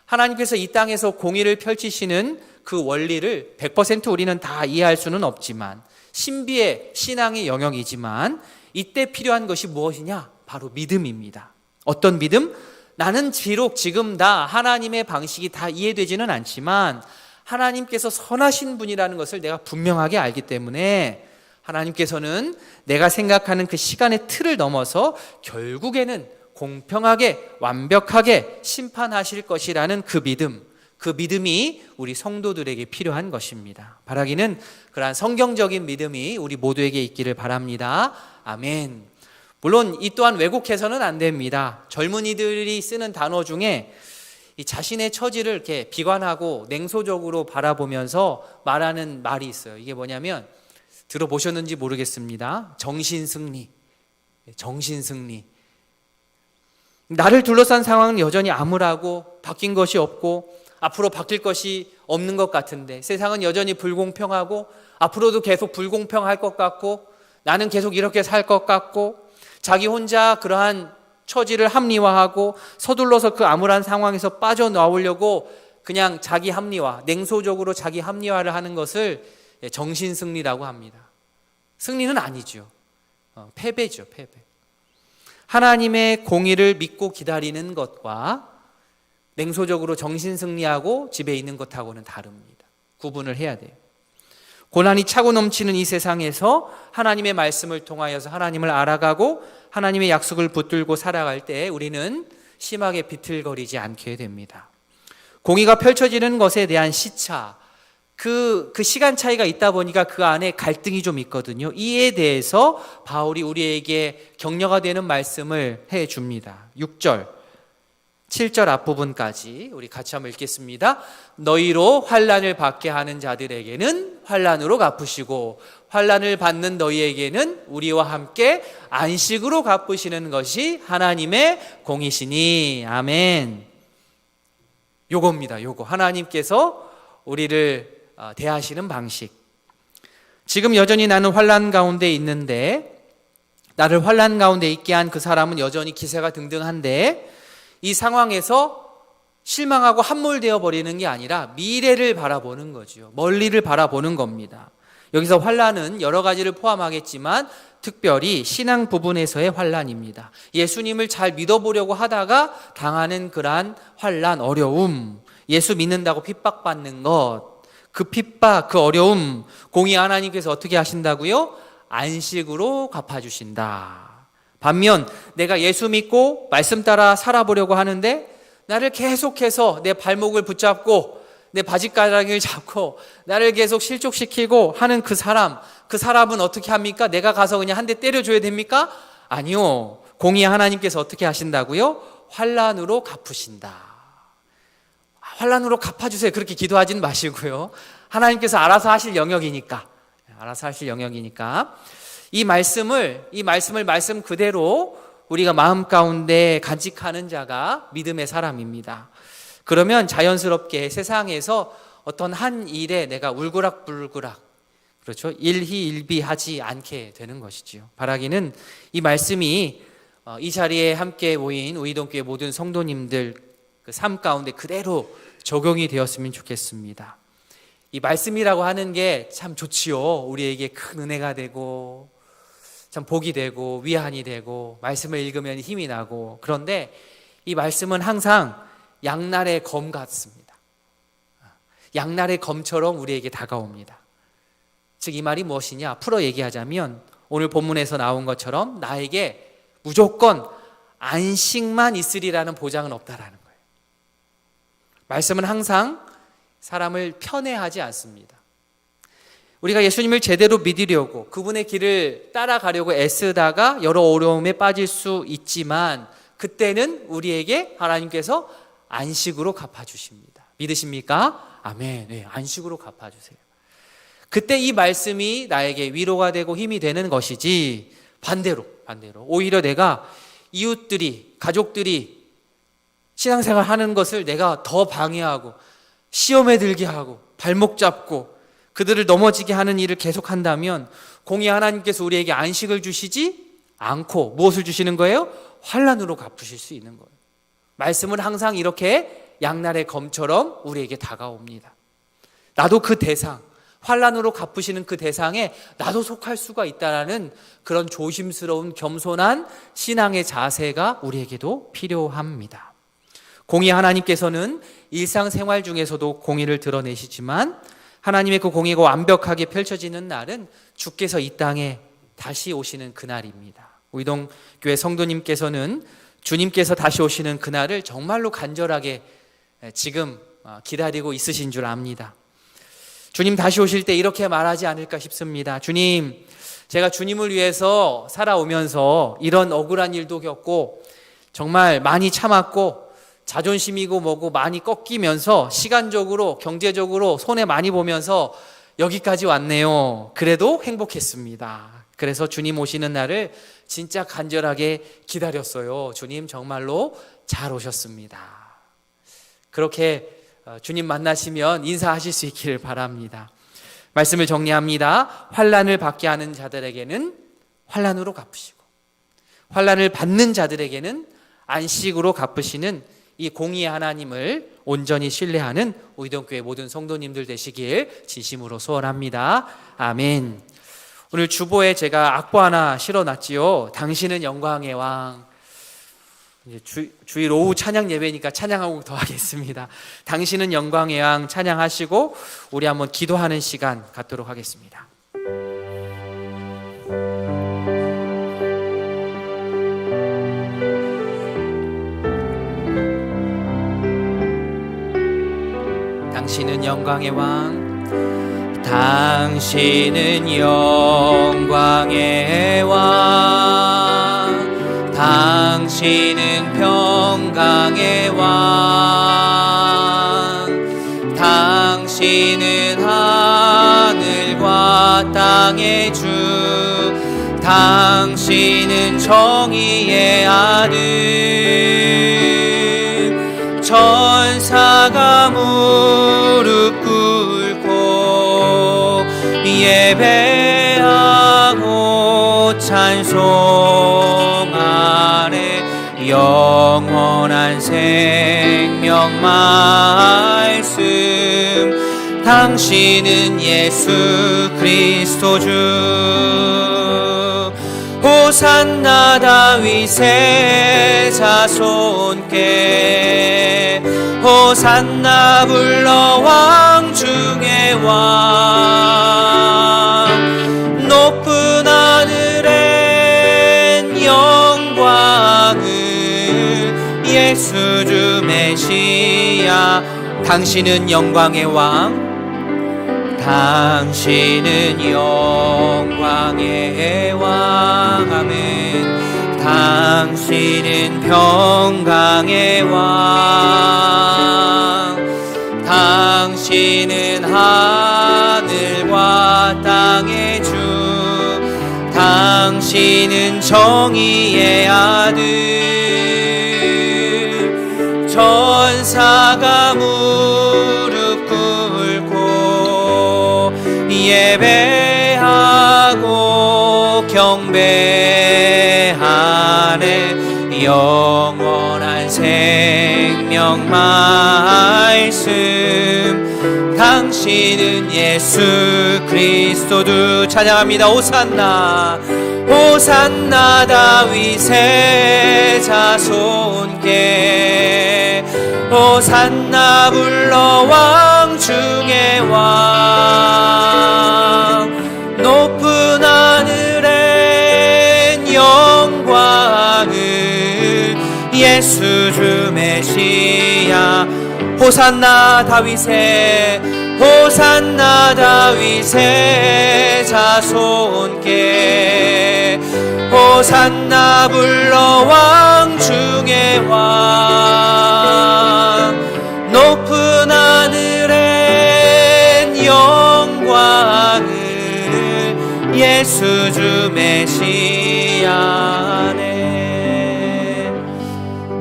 하나님께서 이 땅에서 공의를 펼치시는 그 원리를 100% 우리는 다 이해할 수는 없지만, 신비의 신앙의 영역이지만, 이때 필요한 것이 무엇이냐? 바로 믿음입니다. 어떤 믿음? 나는 비록 지금 다 하나님의 방식이 다 이해되지는 않지만 하나님께서 선하신 분이라는 것을 내가 분명하게 알기 때문에 하나님께서는 내가 생각하는 그 시간의 틀을 넘어서 결국에는 공평하게 완벽하게 심판하실 것이라는 그 믿음이 우리 성도들에게 필요한 것입니다. 바라기는 그러한 성경적인 믿음이 우리 모두에게 있기를 바랍니다. 아멘. 물론 이 또한 왜곡해서는 안 됩니다. 젊은이들이 쓰는 단어 중에 이 자신의 처지를 이렇게 비관하고 냉소적으로 바라보면서 말하는 말이 있어요. 이게 뭐냐면, 들어보셨는지 모르겠습니다. 정신승리. 나를 둘러싼 상황은 여전히 암울하고 바뀐 것이 없고 앞으로 바뀔 것이 없는 것 같은데, 세상은 여전히 불공평하고 앞으로도 계속 불공평할 것 같고 나는 계속 이렇게 살 것 같고, 자기 혼자 그러한 처지를 합리화하고 서둘러서 그 암울한 상황에서 빠져나오려고 그냥 자기 합리화, 냉소적으로 자기 합리화를 하는 것을 정신승리라고 합니다. 승리는 아니죠. 패배죠, 패배. 하나님의 공의를 믿고 기다리는 것과 냉소적으로 정신승리하고 집에 있는 것하고는 다릅니다. 구분을 해야 돼요. 고난이 차고 넘치는 이 세상에서 하나님의 말씀을 통하여서 하나님을 알아가고 하나님의 약속을 붙들고 살아갈 때 우리는 심하게 비틀거리지 않게 됩니다. 공의가 펼쳐지는 것에 대한 시차, 그 시간 차이가 있다 보니까 그 안에 갈등이 좀 있거든요. 이에 대해서 바울이 우리에게 격려가 되는 말씀을 해줍니다. 6절, 7절 앞부분까지 우리 같이 한번 읽겠습니다. 너희로 환난을 받게 하는 자들에게는 환난으로 갚으시고 환난을 받는 너희에게는 우리와 함께 안식으로 갚으시는 것이 하나님의 공이시니. 아멘. 요겁니다. 요거 하나님께서 우리를 대하시는 방식. 지금 여전히 나는 환난 가운데 있는데, 나를 환난 가운데 있게 한 그 사람은 여전히 기세가 등등한데, 이 상황에서 실망하고 함몰되어 버리는 게 아니라 미래를 바라보는 거죠. 멀리를 바라보는 겁니다. 여기서 환난은 여러 가지를 포함하겠지만 특별히 신앙 부분에서의 환난입니다. 예수님을 잘 믿어보려고 하다가 당하는 그러한 환난, 어려움, 예수 믿는다고 핍박받는 것, 그 핍박, 그 어려움, 공의 하나님께서 어떻게 하신다고요? 안식으로 갚아주신다. 반면 내가 예수 믿고 말씀 따라 살아보려고 하는데 나를 계속해서 내 발목을 붙잡고 내 바지가랑이를 잡고 나를 계속 실족시키고 하는 그 사람은 어떻게 합니까? 내가 가서 그냥 한 대 때려줘야 됩니까? 아니요. 공의 하나님께서 어떻게 하신다고요? 환난으로 갚으신다. 환난으로 갚아주세요. 그렇게 기도하진 마시고요. 하나님께서 알아서 하실 영역이니까. 이 말씀을 말씀 그대로 우리가 마음 가운데 간직하는 자가 믿음의 사람입니다. 그러면 자연스럽게 세상에서 어떤 한 일에 내가 울그락불그락, 그렇죠? 일희일비하지 않게 되는 것이지요. 바라기는 이 말씀이 이 자리에 함께 모인 우이동교회 모든 성도님들 그 삶 가운데 그대로 적용이 되었으면 좋겠습니다. 이 말씀이라고 하는 게 참 좋지요. 우리에게 큰 은혜가 되고 참 복이 되고 위안이 되고 말씀을 읽으면 힘이 나고, 그런데 이 말씀은 항상 양날의 검 같습니다. 양날의 검처럼 우리에게 다가옵니다. 즉 이 말이 무엇이냐? 풀어 얘기하자면 오늘 본문에서 나온 것처럼 나에게 무조건 안식만 있으리라는 보장은 없다라는 거예요. 말씀은 항상 사람을 편애하지 않습니다. 우리가 예수님을 제대로 믿으려고 그분의 길을 따라가려고 애쓰다가 여러 어려움에 빠질 수 있지만 그때는 우리에게 하나님께서 안식으로 갚아주십니다. 믿으십니까? 아멘. 네, 안식으로 갚아주세요. 그때 이 말씀이 나에게 위로가 되고 힘이 되는 것이지, 반대로 오히려 내가 이웃들이, 가족들이 신앙생활 하는 것을 내가 더 방해하고 시험에 들게 하고 발목 잡고 그들을 넘어지게 하는 일을 계속한다면 공의 하나님께서 우리에게 안식을 주시지 않고 무엇을 주시는 거예요? 환난으로 갚으실 수 있는 거예요. 말씀은 항상 이렇게 양날의 검처럼 우리에게 다가옵니다. 나도 그 대상, 환난으로 갚으시는 그 대상에 나도 속할 수가 있다라는 그런 조심스러운 겸손한 신앙의 자세가 우리에게도 필요합니다. 공의 하나님께서는 일상생활 중에서도 공의를 드러내시지만 하나님의 그 공의가 완벽하게 펼쳐지는 날은 주께서 이 땅에 다시 오시는 그날입니다. 우이동교회 성도님께서는 주님께서 다시 오시는 그날을 정말로 간절하게 지금 기다리고 있으신 줄 압니다. 주님 다시 오실 때 이렇게 말하지 않을까 싶습니다. 주님, 제가 주님을 위해서 살아오면서 이런 억울한 일도 겪고 정말 많이 참았고 자존심이고 뭐고 많이 꺾이면서 시간적으로 경제적으로 손해 많이 보면서 여기까지 왔네요. 그래도 행복했습니다. 그래서 주님 오시는 날을 진짜 간절하게 기다렸어요. 주님 정말로 잘 오셨습니다. 그렇게 주님 만나시면 인사하실 수 있기를 바랍니다. 말씀을 정리합니다. 환난을 받게 하는 자들에게는 환난으로 갚으시고 환난을 받는 자들에게는 안식으로 갚으시는 이 공의의 하나님을 온전히 신뢰하는 우이동교회 모든 성도님들 되시길 진심으로 소원합니다. 아멘. 오늘 주보에 제가 악보 하나 실어놨지요. 당신은 영광의 왕. 이제 주일 오후 찬양 예배니까 찬양하고 더 하겠습니다. 당신은 영광의 왕 찬양하시고 우리 한번 기도하는 시간 갖도록 하겠습니다. 당신은 영광의 왕, 당신은 영광의 왕, 당신은 평강의 왕, 당신은 하늘과 땅의 주, 당신은 정의의 아들. 천사가 무릎 꿇고 예배하고 찬송하네. 영원한 생명 말씀, 당신은 예수 그리스도 주. 호산나 다윗의 자손께, 호산나 불러 왕 중의 왕. 높은 하늘엔 영광을 예수 주 메시아. 당신은 영광의 왕, 당신은 영광의 왕. 아멘. 당신은 평강의 왕, 당신은 하늘과 땅의 주, 당신은 정의의 아들. 천사가 무릎 꿇고 예배하고 경배하네. 영원한 생명 말씀, 당신은 예수 그리스도 주. 찬양합니다. 호산나, 호산나 다윗의 자손께, 호산나 불러 왕 중의 왕. 높은 하늘엔 영광을 예수 주 메시아. 호산나 다윗의, 호산나 다윗의 자손께, 호산나 불러 왕 중의 왕. 높은 하늘엔 영광을 예수 주 메시아네.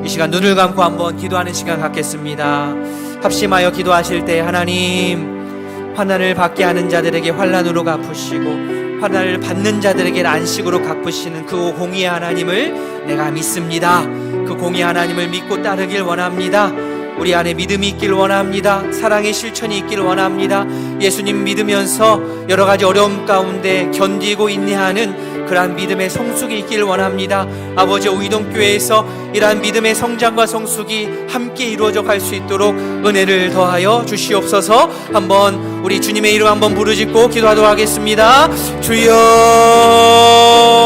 이 시간 눈을 감고 한번 기도하는 시간 갖겠습니다. 합심하여 기도하실 때, 하나님, 환난을 받게 하는 자들에게 환난으로 갚으시고 환난을 받는 자들에게 안식으로 갚으시는 그 공의의 하나님을 내가 믿습니다. 그 공의의 하나님을 믿고 따르길 원합니다. 우리 안에 믿음이 있길 원합니다. 사랑의 실천이 있길 원합니다. 예수님 믿으면서 여러 가지 어려움 가운데 견디고 인내하는 그러한 믿음의 성숙이 있길 원합니다. 아버지, 오이동교회에서 이러한 믿음의 성장과 성숙이 함께 이루어져 갈 수 있도록 은혜를 더하여 주시옵소서. 한번 우리 주님의 이름 한번 부르짖고 기도하도록 하겠습니다. 주여.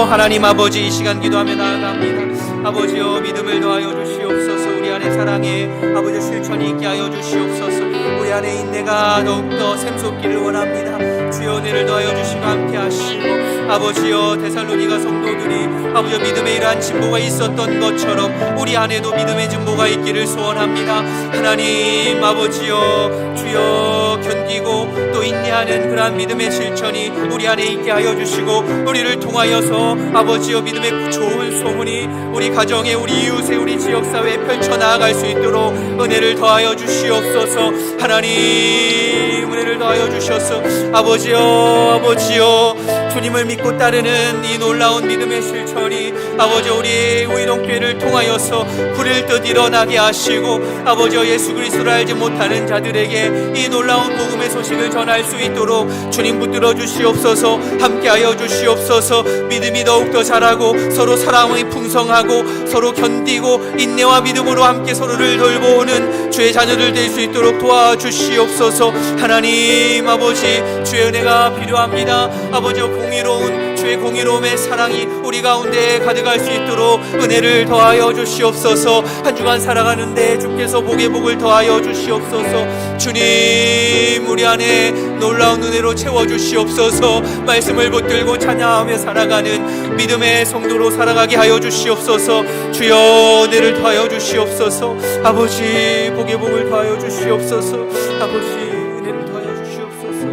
하나님 아버지, 이 시간 기도하며 나아갑니다. 아버지여, 믿음을 더하여 주시옵소서. 우리 안에 사랑의 아버지 실천이 있게 하여 주시옵소서. 우리 안에 인내가 더욱더 샘솟기를 원합니다. 주여, 은혜를 더하여 주시고 함께 하시고, 아버지여, 데살로니가 성도들이 아버지여 믿음의 이러한 진보가 있었던 것처럼 우리 안에도 믿음의 진보가 있기를 소원합니다. 하나님 아버지여, 주여, 견디고 또 인내하는 그러한 믿음의 실천이 우리 안에 있게 하여 주시고, 우리를 통하여서 아버지여 믿음의 좋은 소문이 우리 가정에, 우리 이웃에, 우리 지역사회에 펼쳐나갈 수 있도록 은혜를 더하여 주시옵소서. 하나님, 은혜를 더하여 주셔서 아버지여, 아버지여, 주님을 믿고 따르는 이 놀라운 믿음의 실천이 아버지 우리 우이동교회를 통하여서 불일 듯 일어나게 하시고 아버지 예수 그리스도를 알지 못하는 자들에게 이 놀라운 복음의 소식을 전할 수 있도록 주님 붙들어 주시옵소서. 함께하여 주시옵소서. 믿음이 더욱더 자라고 서로 사랑이 풍성하고 서로 견디고 인내와 믿음으로 함께 서로를 돌보는 주의 자녀들 될 수 있도록 도와주시옵소서. 하나님 아버지 주의 은혜가 필요합니다. 아버지 공의로운 주의 공의로움의 사랑이 우리 가운데 가득할 수 있도록 은혜를 더하여 주시옵소서. 한 주간 살아가는데 주께서 복의 복을 더하여 주시옵소서. 주님 우리 안에 놀라운 은혜로 채워주시옵소서. 말씀을 붙들고 찬양하며 살아가는 믿음의 성도로 살아가게 하여 주시옵소서. 주여 은혜를 더하여 주시옵소서. 아버지 복의 복을 더하여 주시옵소서. 아버지 은혜를 더하여 주시옵소서.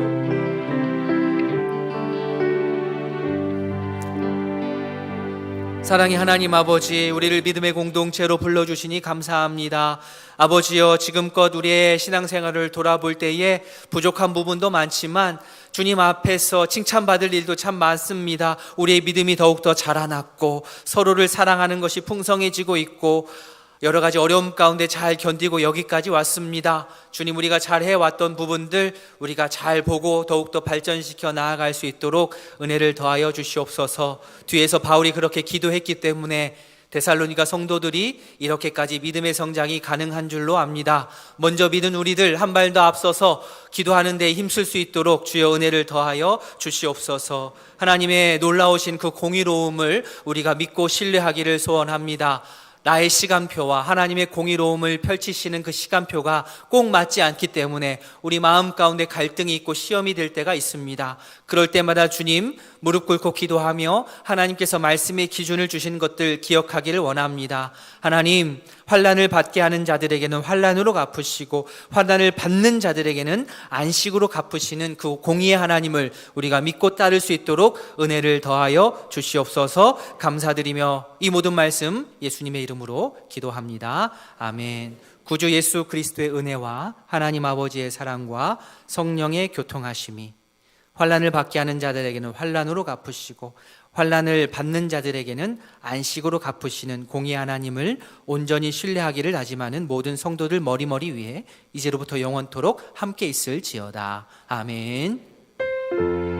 사랑의 하나님 아버지, 우리를 믿음의 공동체로 불러주시니 감사합니다. 아버지여, 지금껏 우리의 신앙생활을 돌아볼 때에 부족한 부분도 많지만 주님 앞에서 칭찬받을 일도 참 많습니다. 우리의 믿음이 더욱더 자라났고 서로를 사랑하는 것이 풍성해지고 있고 여러 가지 어려움 가운데 잘 견디고 여기까지 왔습니다. 주님, 우리가 잘 해왔던 부분들 우리가 잘 보고 더욱더 발전시켜 나아갈 수 있도록 은혜를 더하여 주시옵소서. 뒤에서 바울이 그렇게 기도했기 때문에 데살로니가 성도들이 이렇게까지 믿음의 성장이 가능한 줄로 압니다. 먼저 믿은 우리들 한 발 더 앞서서 기도하는 데 힘쓸 수 있도록 주여 은혜를 더하여 주시옵소서. 하나님의 놀라우신 그 공의로움을 우리가 믿고 신뢰하기를 소원합니다. 나의 시간표와 하나님의 공의로움을 펼치시는 그 시간표가 꼭 맞지 않기 때문에 우리 마음 가운데 갈등이 있고 시험이 될 때가 있습니다. 그럴 때마다 주님 무릎 꿇고 기도하며 하나님께서 말씀의 기준을 주신 것들 기억하기를 원합니다. 하나님, 환난을 받게 하는 자들에게는 환난으로 갚으시고 환난을 받는 자들에게는 안식으로 갚으시는 그 공의의 하나님을 우리가 믿고 따를 수 있도록 은혜를 더하여 주시옵소서. 감사드리며 이 모든 말씀 예수님의 이름으로 기도합니다. 아멘. 구주 예수 그리스도의 은혜와 하나님 아버지의 사랑과 성령의 교통하심이 환난을 받게 하는 자들에게는 환난으로 갚으시고 환난을 받는 자들에게는 안식으로 갚으시는 공의 하나님을 온전히 신뢰하기를 다짐하는 모든 성도들 머리머리 위에 이제로부터 영원토록 함께 있을지어다. 아멘.